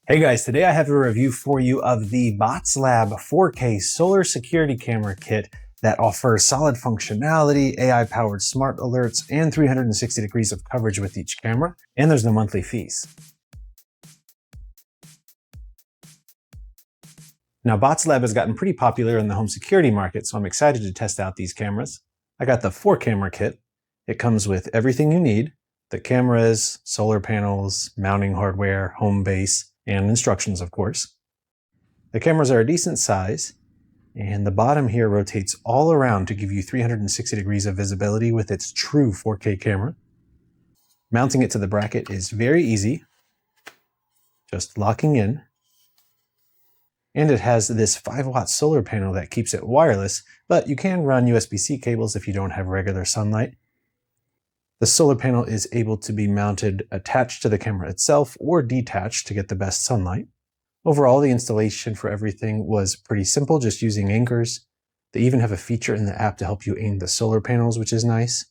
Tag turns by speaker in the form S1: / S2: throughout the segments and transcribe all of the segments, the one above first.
S1: Hey guys, today I have a review for you of the Botslab 4K Solar Security Camera Kit that offers solid functionality, AI-powered smart alerts, and 360 degrees of coverage with each camera, and there's no monthly fees. Now, Botslab has gotten pretty popular in the home security market, so I'm excited to test out these cameras. I got the 4-camera kit. It comes with everything you need: the cameras, solar panels, mounting hardware, home base, and instructions, of course. The cameras are a decent size, and the bottom here rotates all around to give you 360 degrees of visibility with its true 4K camera. Mounting it to the bracket is very easy, just locking in. And it has this 5-watt solar panel that keeps it wireless, but you can run USB-C cables if you don't have regular sunlight. The solar panel is able to be mounted attached to the camera itself or detached to get the best sunlight. Overall, the installation for everything was pretty simple, just using anchors. They even have a feature in the app to help you aim the solar panels, which is nice.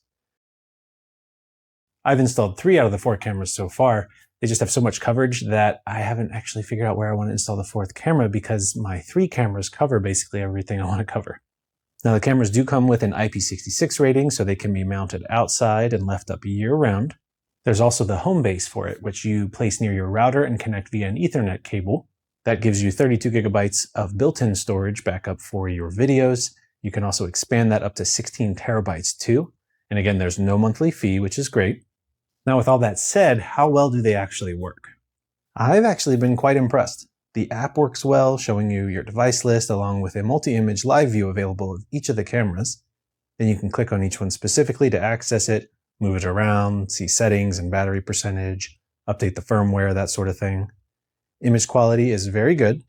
S1: I've installed 3 out of the 4 cameras so far. They just have so much coverage that I haven't actually figured out where I want to install the 4th camera because my 3 cameras cover basically everything I want to cover. Now, the cameras do come with an IP66 rating, so they can be mounted outside and left up year-round. There's also the home base for it, which you place near your router and connect via an Ethernet cable. That gives you 32 gigabytes of built-in storage backup for your videos. You can also expand that up to 16 terabytes too. And again, there's no monthly fee, which is great. Now, with all that said, how well do they actually work? I've actually been quite impressed. The app works well, showing you your device list along with a multi-image live view available of each of the cameras. Then you can click on each one specifically to access it, move it around, see settings and battery percentage, update the firmware, that sort of thing. Image quality is very good.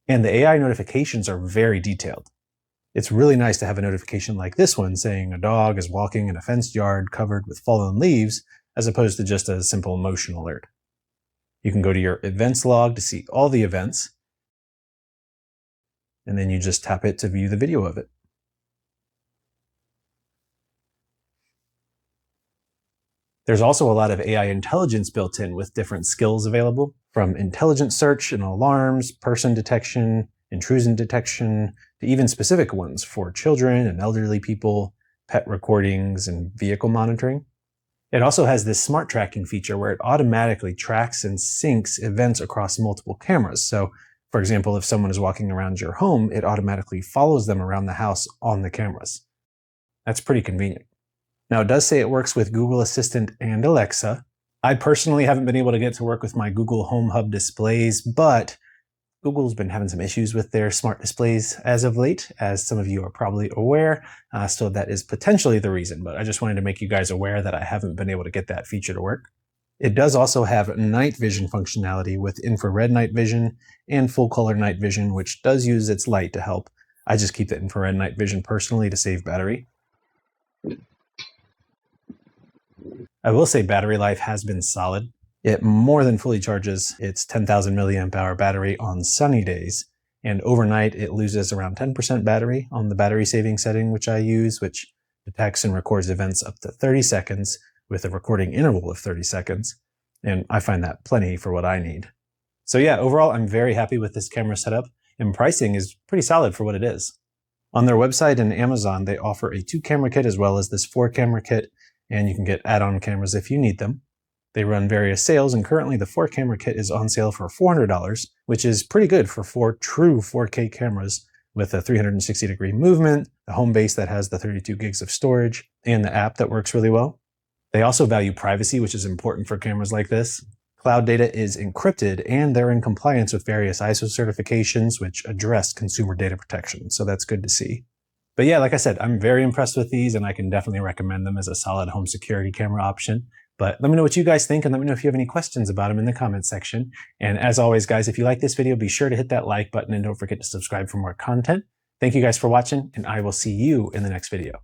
S1: And the AI notifications are very detailed. It's really nice to have a notification like this one saying a dog is walking in a fenced yard covered with fallen leaves, as opposed to just a simple motion alert. You can go to your events log to see all the events, and then you just tap it to view the video of it. There's also a lot of AI intelligence built in with different skills available, from intelligent search and alarms, person detection, intrusion detection, to even specific ones for children and elderly people, pet recordings, and vehicle monitoring. It also has this smart tracking feature where it automatically tracks and syncs events across multiple cameras. So, for example, if someone is walking around your home, it automatically follows them around the house on the cameras. That's pretty convenient. Now, it does say it works with Google Assistant and Alexa. I personally haven't been able to get to work with my Google Home Hub displays, but Google's been having some issues with their smart displays as of late, as some of you are probably aware. So that is potentially the reason, but I just wanted to make you guys aware that I haven't been able to get that feature to work. It does also have night vision functionality with infrared night vision and full color night vision, which does use its light to help. I just keep the infrared night vision personally to save battery. I will say battery life has been solid. It more than fully charges its 10,000 milliamp hour battery on sunny days, and overnight it loses around 10% battery on the battery saving setting, which I use, which detects and records events up to 30 seconds with a recording interval of 30 seconds, and I find that plenty for what I need. So yeah, overall I'm very happy with this camera setup, and pricing is pretty solid for what it is. On their website and Amazon, they offer a 2-camera kit as well as this 4-camera kit, and you can get add-on cameras if you need them. They run various sales, and currently the 4-camera kit is on sale for $400, which is pretty good for 4 true 4K cameras with a 360-degree movement, the home base that has the 32 gigs of storage, and the app that works really well. They also value privacy, which is important for cameras like this. Cloud data is encrypted, and they're in compliance with various ISO certifications, which address consumer data protection, so that's good to see. But yeah, like I said, I'm very impressed with these, and I can definitely recommend them as a solid home security camera option. But let me know what you guys think, and let me know if you have any questions about them in the comments section. And as always, guys, if you like this video, be sure to hit that like button and don't forget to subscribe for more content. Thank you guys for watching, and I will see you in the next video.